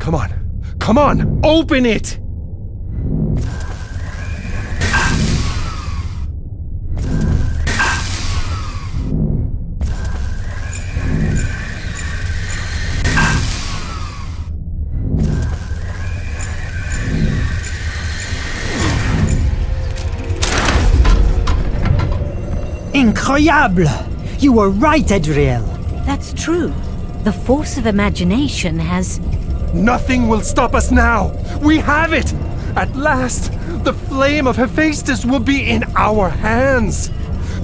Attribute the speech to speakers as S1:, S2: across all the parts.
S1: Come on! Come on! Open it!
S2: Incroyable! You were right, Adriel.
S3: That's true. The force of imagination has...
S1: Nothing will stop us now! We have it! At last, the flame of Hephaestus will be in our hands!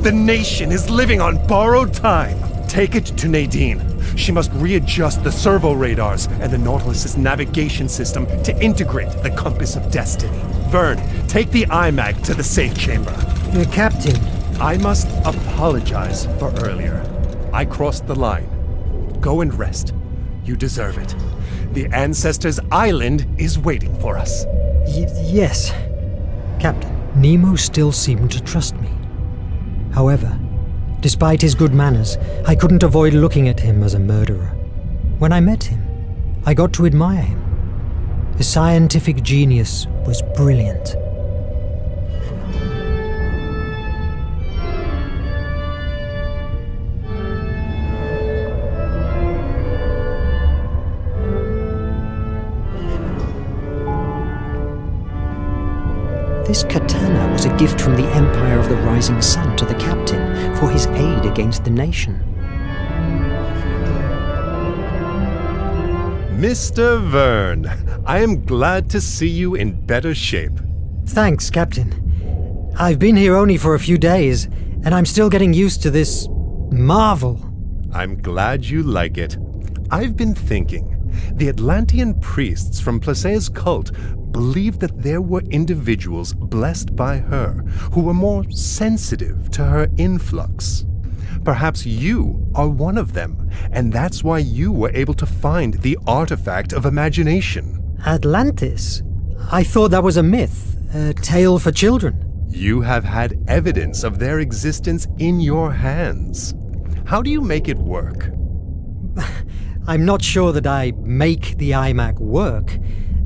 S1: The nation is living on borrowed time! Take it to Nadine. She must readjust the servo radars and the Nautilus's navigation system to integrate the compass of destiny. Verne, take the IMAG to the safe chamber.
S2: Captain.
S1: I must apologize for earlier. I crossed the line. Go and rest. You deserve it. The Ancestors' Island is waiting for us.
S2: Yes, Captain. Nemo still seemed to trust me. However, despite his good manners, I couldn't avoid looking at him as a murderer. When I met him, I got to admire him. His scientific genius was brilliant. This katana was a gift from the Empire of the Rising Sun to the captain for his aid against the nation.
S1: Mr. Verne, I am glad to see you in better shape.
S2: Thanks, Captain. I've been here only for a few days, and I'm still getting used to this marvel.
S1: I'm glad you like it. I've been thinking. The Atlantean priests from Placea's cult believed that there were individuals blessed by her who were more sensitive to her influx. Perhaps you are one of them, and that's why you were able to find the artifact of imagination.
S2: Atlantis? I thought that was a myth, a tale for children.
S1: You have had evidence of their existence in your hands. How do you make it work?
S2: I'm not sure that I make the iMac work.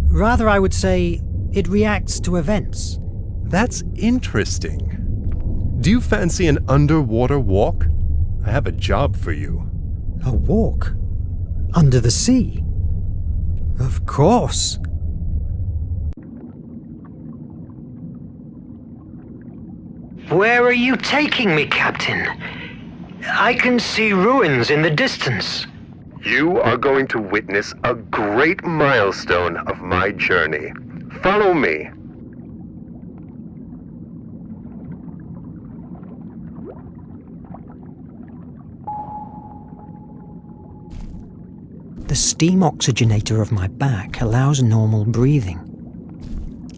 S2: Rather, I would say it reacts to events.
S1: That's interesting. Do you fancy an underwater walk? I have a job for you.
S2: A walk? Under the sea? Of course.
S4: Where are you taking me, Captain? I can see ruins in the distance.
S5: You are going to witness a great milestone of my journey. Follow me.
S2: The steam oxygenator of my back allows normal breathing.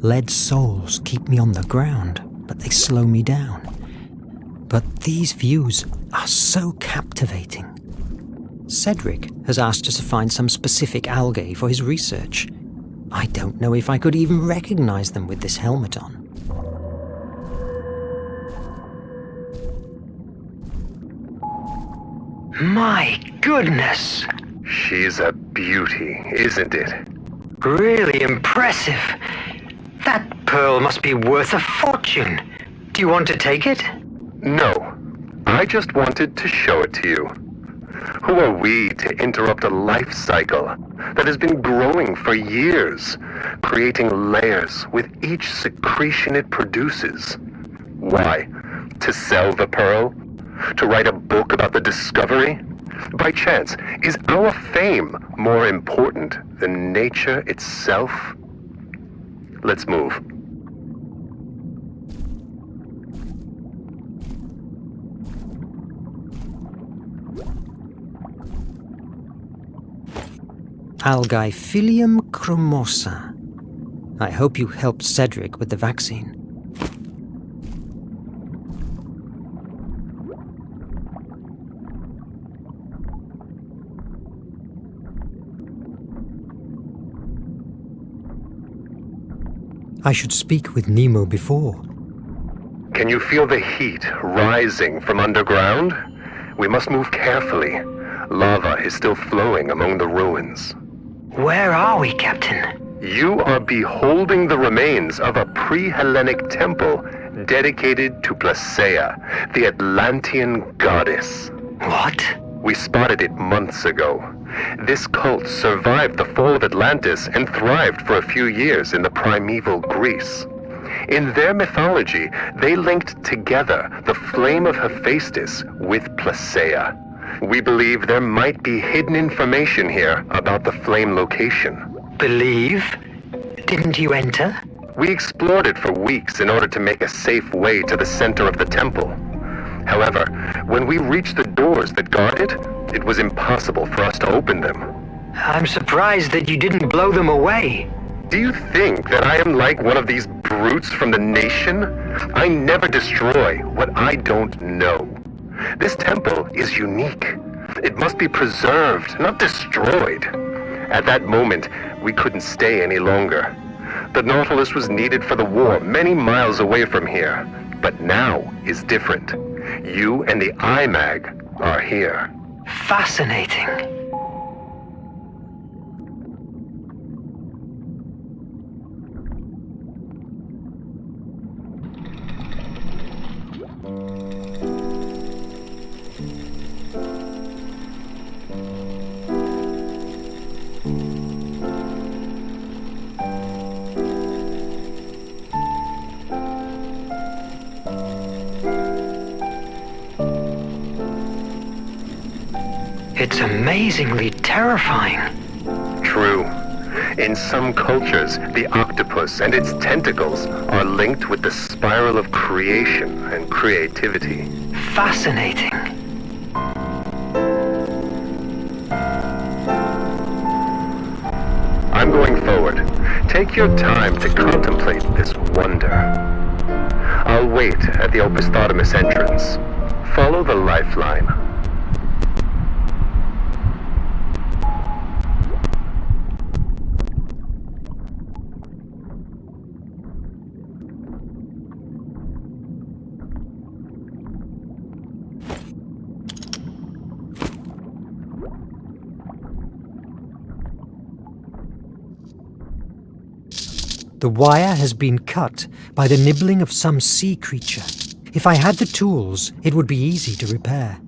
S2: Lead soles keep me on the ground, but they slow me down. But these views are so captivating. Cedric has asked us to find some specific algae for his research. I don't know if I could even recognize them with this helmet on.
S4: My goodness!
S5: She's a beauty, isn't it?
S4: Really impressive. That pearl must be worth a fortune. Do you want to take it?
S5: No. I just wanted to show it to you. Who are we to interrupt a life cycle that has been growing for years, creating layers with each secretion it produces? Why? To sell the pearl? To write a book about the discovery? By chance, is our fame more important than nature itself? Let's move.
S2: Algae chromosa. I hope you helped Cedric with the vaccine. I should speak with Nemo before.
S5: Can you feel the heat rising from underground? We must move carefully. Lava is still flowing among the ruins.
S4: Where are we, Captain?
S5: You are beholding the remains of a pre-Hellenic temple dedicated to Placea, the Atlantean goddess.
S4: What?
S5: We spotted it months ago. This cult survived the fall of Atlantis and thrived for a few years in the primeval Greece. In their mythology, they linked together the flame of Hephaestus with Placea. We believe there might be hidden information here about the flame location.
S4: Believe? Didn't you enter?
S5: We explored it for weeks in order to make a safe way to the center of the temple. However, when we reached the doors that guard it, it was impossible for us to open them.
S4: I'm surprised that you didn't blow them away.
S5: Do you think that I am like one of these brutes from the nation? I never destroy what I don't know. This temple is unique. It must be preserved, not destroyed. At that moment, we couldn't stay any longer. The Nautilus was needed for the war many miles away from here. But now is different. You and the IMAG are here.
S4: Fascinating. It's amazingly terrifying.
S5: True. In some cultures, the octopus and its tentacles are linked with the spiral of creation and creativity.
S4: Fascinating.
S5: I'm going forward. Take your time to contemplate this wonder. I'll wait at the Opisthotomus entrance. Follow the lifeline.
S2: The wire has been cut by the nibbling of some sea creature. If I had the tools, it would be easy to repair.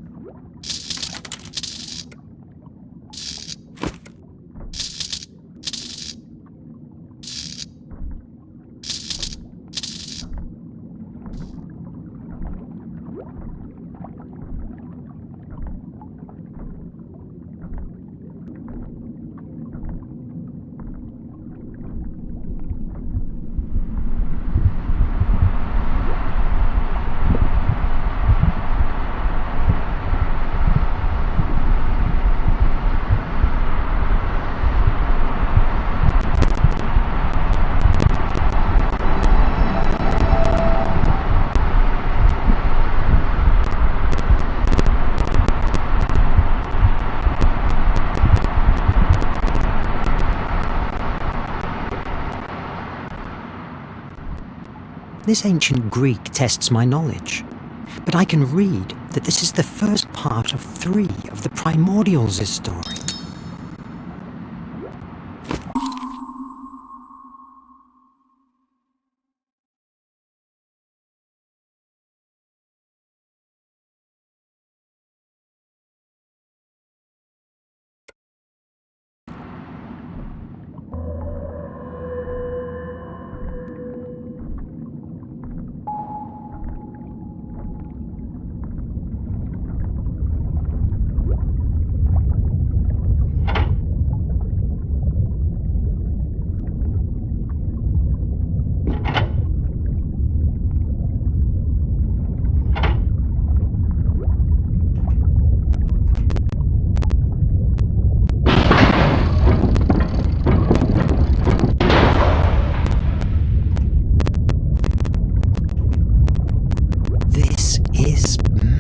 S2: This ancient Greek tests my knowledge, but I can read that this is the first part of 3 of the Primordials' story.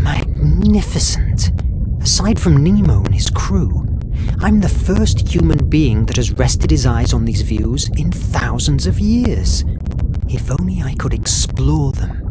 S2: Magnificent. Aside from Nemo and his crew, I'm the first human being that has rested his eyes on these views in thousands of years. If only I could explore them.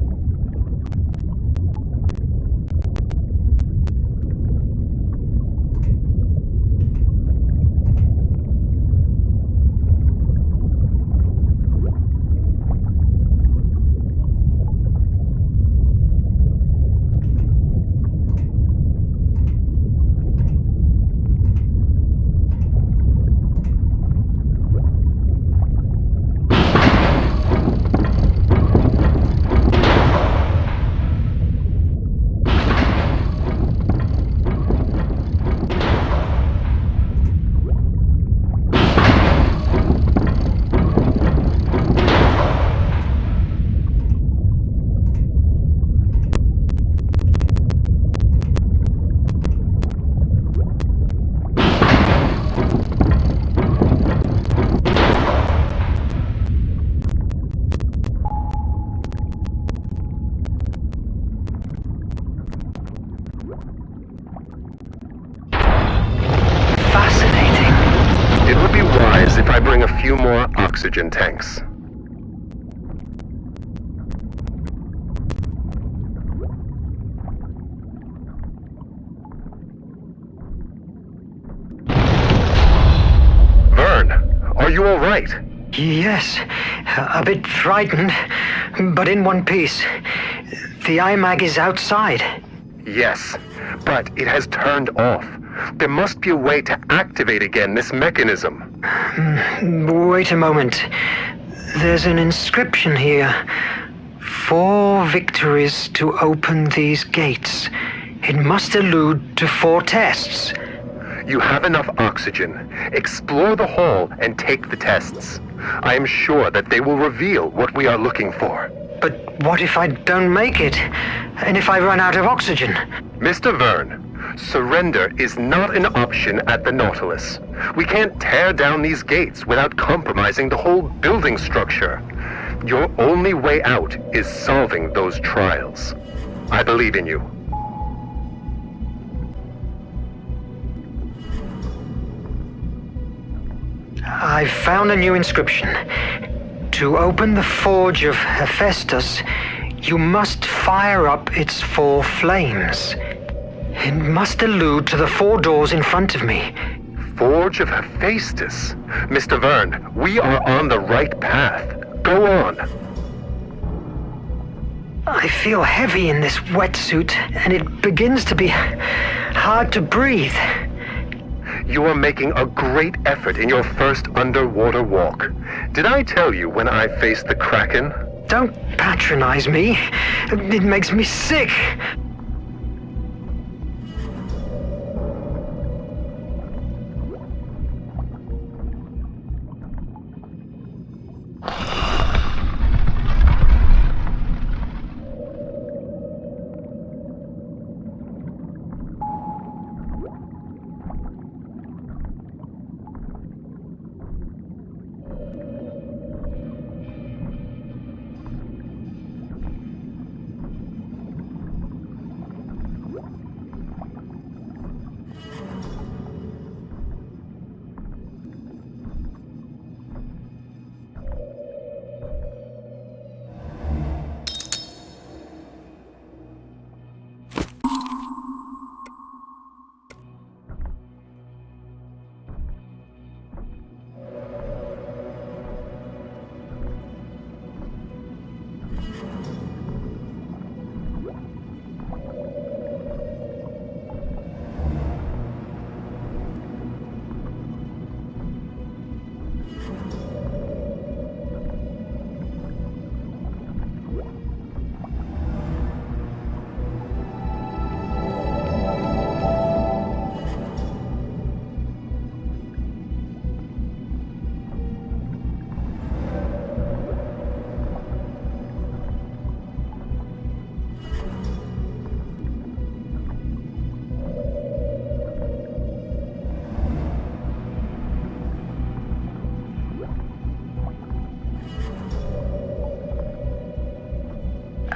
S5: more oxygen tanks. Verne, are you all right?
S4: Yes, a bit frightened, but in one piece. The IMAG is outside.
S5: Yes, but it has turned off. There must be a way to activate again this mechanism.
S4: Wait a moment. There's an inscription here. 4 victories to open these gates. It must allude to 4 tests.
S5: You have enough oxygen. Explore the hall and take the tests. I am sure that they will reveal what we are looking for.
S4: But what if I don't make it? And if I run out of oxygen?
S5: Mr. Verne, surrender is not an option at the Nautilus. We can't tear down these gates without compromising the whole building structure. Your only way out is solving those trials. I believe in you.
S4: I've found a new inscription. To open the forge of Hephaestus, you must fire up its 4 flames. It must allude to the 4 doors in front of me.
S5: Forge of Hephaestus. Mr. Verne, we are on the right path. Go on.
S4: I feel heavy in this wetsuit, and it begins to be hard to breathe.
S5: You are making a great effort in your first underwater walk. Did I tell you when I faced the Kraken?
S4: Don't patronize me. It makes me sick.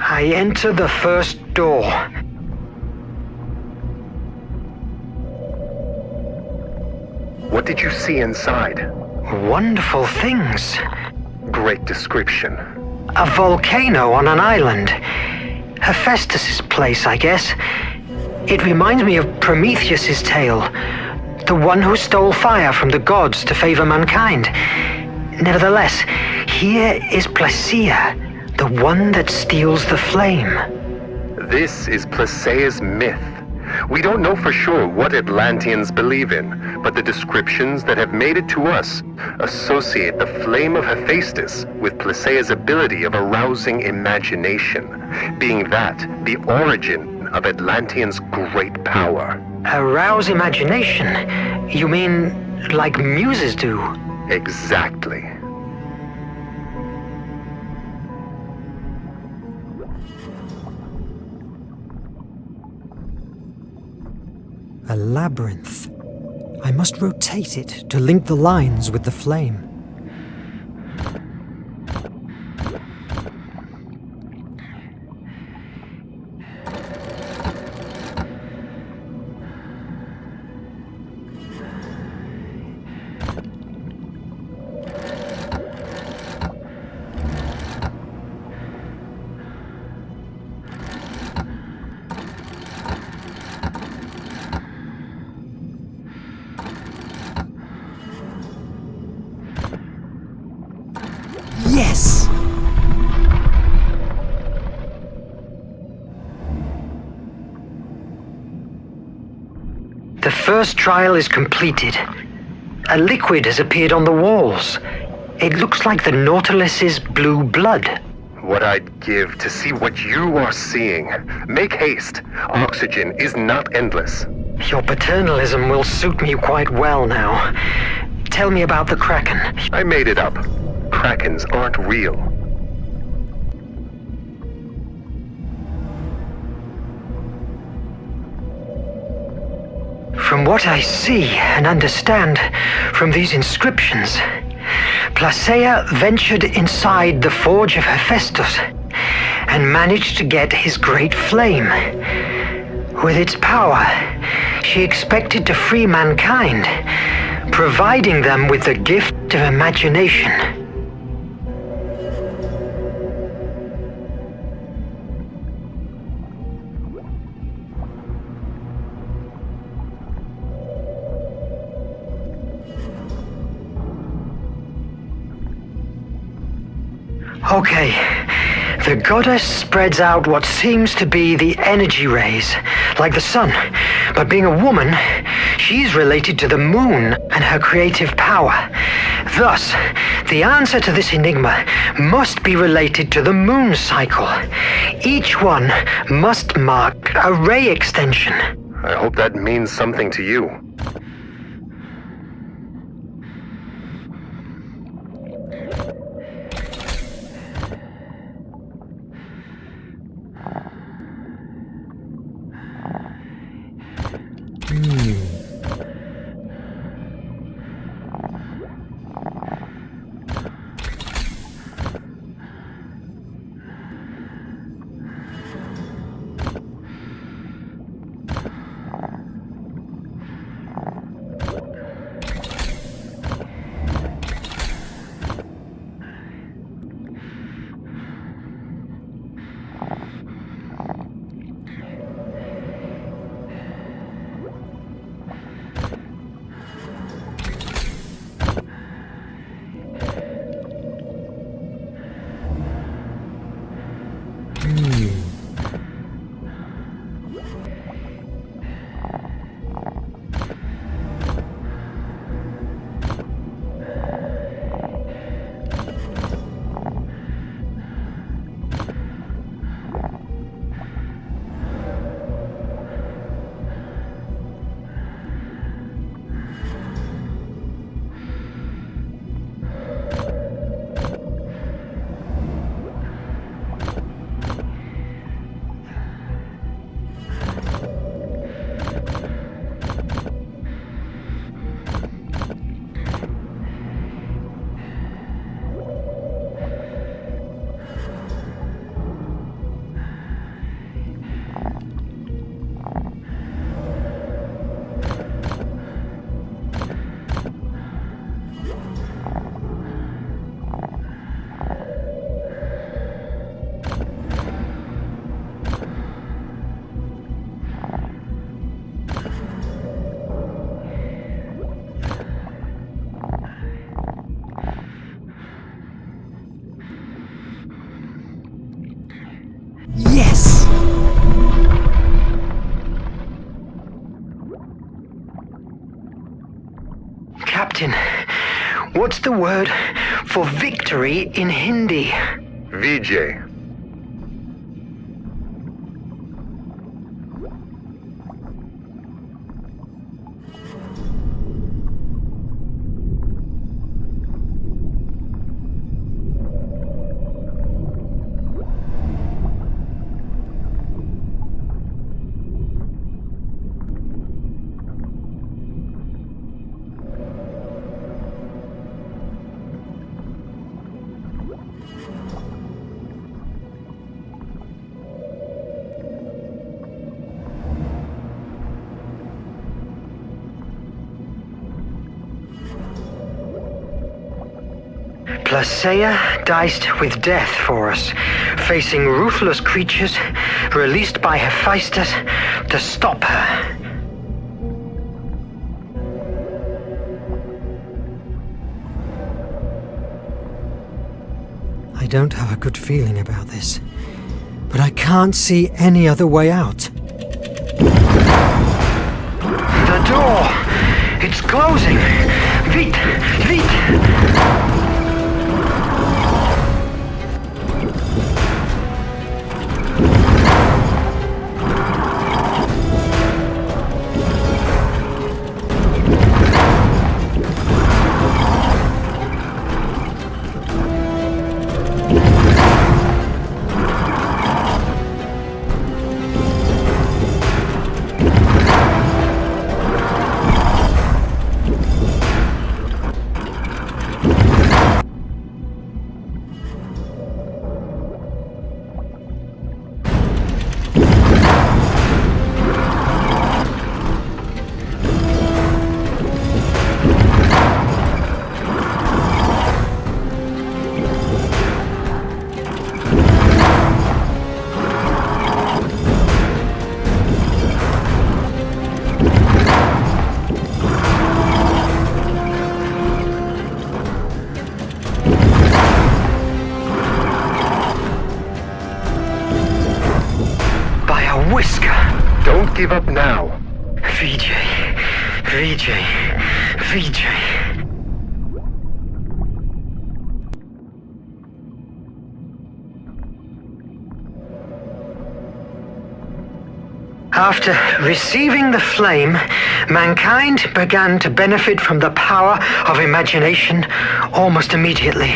S4: I enter the first door.
S5: What did you see inside?
S4: Wonderful things.
S5: Great description.
S4: A volcano on an island. Hephaestus's place, I guess. It reminds me of Prometheus's tale. The one who stole fire from the gods to favor mankind. Nevertheless, here is Placia, the one that steals the flame.
S5: This is Placea's myth. We don't know for sure what Atlanteans believe in, but the descriptions that have made it to us associate the flame of Hephaestus with Placea's ability of arousing imagination, being that the origin of Atlanteans' great power.
S4: Arouse imagination? You mean like muses do?
S5: Exactly.
S2: A labyrinth. I must rotate it to link the lines with the flame.
S4: The first trial is completed. A liquid has appeared on the walls. It looks like the Nautilus's blue blood.
S5: What I'd give to see what you are seeing. Make haste. Oxygen is not endless.
S4: Your paternalism will suit me quite well now. Tell me about the Kraken.
S5: I made it up. Krakens aren't real.
S4: From what I see and understand from these inscriptions, Placeia ventured inside the forge of Hephaestus and managed to get his great flame. With its power, she expected to free mankind, providing them with the gift of imagination. Okay, the goddess spreads out what seems to be the energy rays, like the sun. But being a woman, she's related to the moon and her creative power. Thus, the answer to this enigma must be related to the moon cycle. Each one must mark a ray extension.
S5: I hope that means something to you.
S2: Yes!
S4: Captain, what's the word for victory in Hindi?
S5: Vijay.
S4: Placeia diced with death for us, facing ruthless creatures released by Hephaestus to stop her.
S2: I don't have a good feeling about this, but I can't see any other way out.
S4: The door. It's closing. Vite! Vite!
S5: Don't give up now.
S4: VJ. VJ. VJ. After receiving the flame, mankind began to benefit from the power of imagination almost immediately.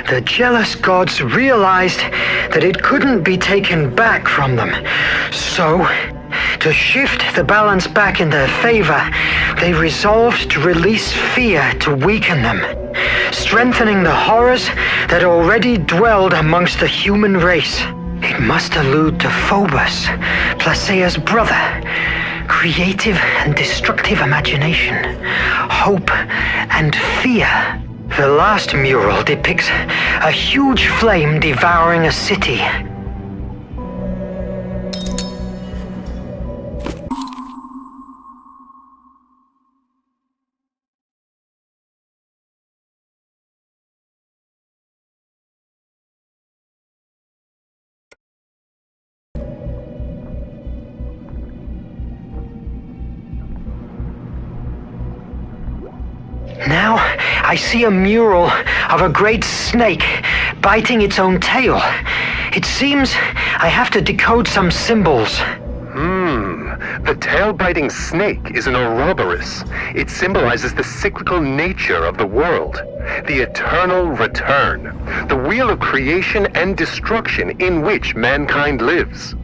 S4: The jealous gods realized that it couldn't be taken back from them. So, to shift the balance back in their favor, they resolved to release fear to weaken them, strengthening the horrors that already dwelled amongst the human race. It must allude to Phobos, Placea's brother. Creative and destructive imagination, hope and fear. The last mural depicts a huge flame devouring a city. Now, I see a mural of a great snake biting its own tail. It seems I have to decode some symbols.
S5: The tail-biting snake is an Ouroboros. It symbolizes the cyclical nature of the world, the eternal return, the wheel of creation and destruction in which mankind lives.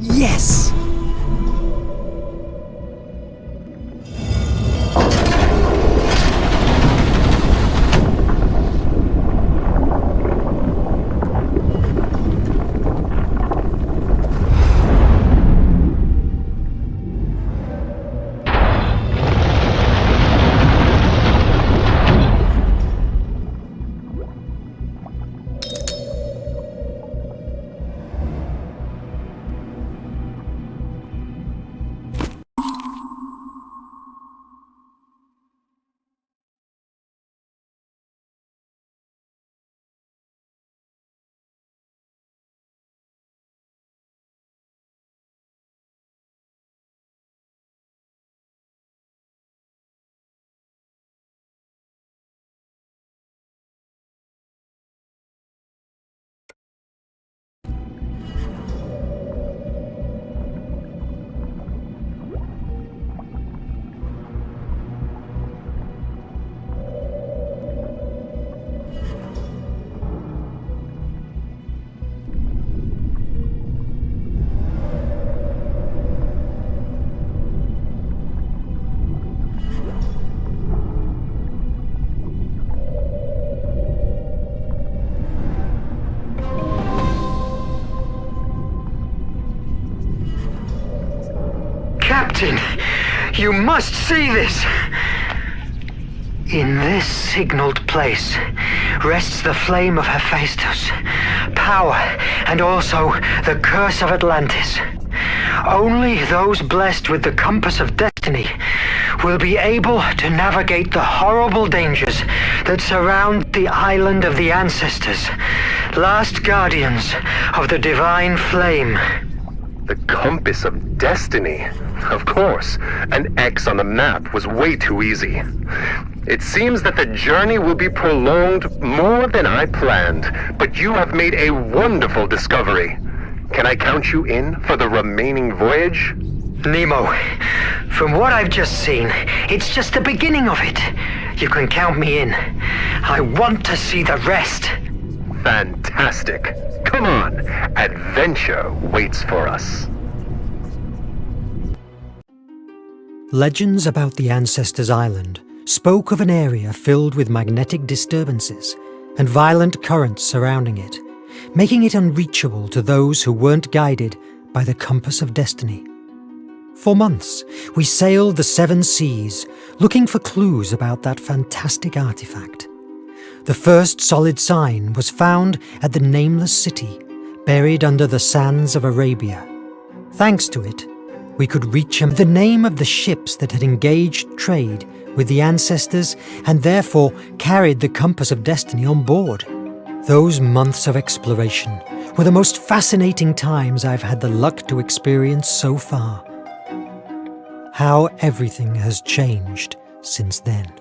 S2: Yes!
S4: Captain, you must see this. In this signaled place rests the flame of Hephaestus, power, and also the curse of Atlantis. Only those blessed with the compass of destiny will be able to navigate the horrible dangers that surround the island of the ancestors, last guardians of the divine flame.
S5: The compass of destiny? Of course. An X on the map was way too easy. It seems that the journey will be prolonged more than I planned, but you have made a wonderful discovery. Can I count you in for the remaining voyage?
S4: Nemo, from what I've just seen, it's just the beginning of it. You can count me in. I want to see the rest.
S5: Fantastic. Come on, adventure waits for us.
S2: Legends about the Ancestors' Island spoke of an area filled with magnetic disturbances and violent currents surrounding it, making it unreachable to those who weren't guided by the compass of destiny. For months, we sailed the 7 seas, looking for clues about that fantastic artifact. The first solid sign was found at the nameless city, buried under the sands of Arabia. Thanks to it, we could reach the name of the ships that had engaged trade with the ancestors and therefore carried the compass of destiny on board. Those months of exploration were the most fascinating times I've had the luck to experience so far. How everything has changed since then.